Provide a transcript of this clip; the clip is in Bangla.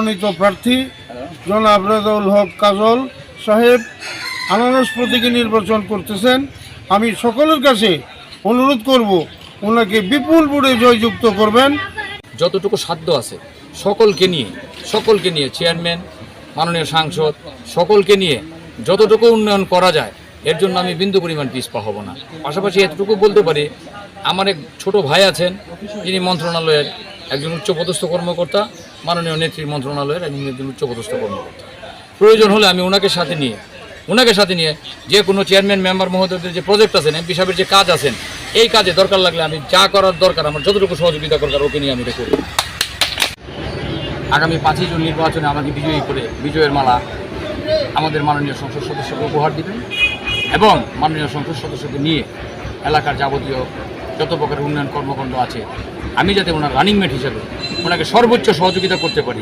মনোনীত প্রার্থী জনাব রেজাউল হক কাজল সাহেব আনারস প্রতীকে নির্বাচন করতেছেন। আমি সকলের কাছে অনুরোধ করব ওনাকে বিপুল ভোটে জয়যুক্ত করবেন। যতটুকু সাধ্য আছে সকলকে নিয়ে চেয়ারম্যান, মাননীয় সাংসদ সকলকে নিয়ে যতটুকু উন্নয়ন করা যায় এর জন্য আমি বিন্দু পরিমাণ পিছপা হব না। পাশাপাশি এতটুকু বলতে পারি, আমার এক ছোট ভাই আছেন, যিনি মন্ত্রণালয়ের একজন উচ্চপদস্থ কর্মকর্তা, মাননীয় নেত্রীর মন্ত্রণালয়ের একজন উচ্চপদস্থ কর্মকর্তা। প্রয়োজন হলে আমি ওনাকে সাথে নিয়ে যে কোনো চেয়ারম্যান মেম্বার মহোদয়দের যে প্রজেক্ট আছেন, এমপি সাহেবের যে কাজ আছেন, এই কাজে দরকার লাগলে আমি যা করার দরকার, আমার যতটুকু সহযোগিতা দরকার ওকে নিয়ে আমি এটা করব। আগামী 5 জুন নির্বাচনে আমাকে বিজয়ী করে বিজয়ের মালা আমাদের মাননীয় সংসদ সদস্যকে উপহার দিবেন এবং মাননীয় সংসদ সদস্যকে নিয়ে এলাকার যাবতীয় যত প্রকার উন্নয়ন কর্মকাণ্ড আছে আমি যাতে ওনার রানিং মেট হিসেবে ওনাকে সর্বোচ্চ সহযোগিতা করতে পারি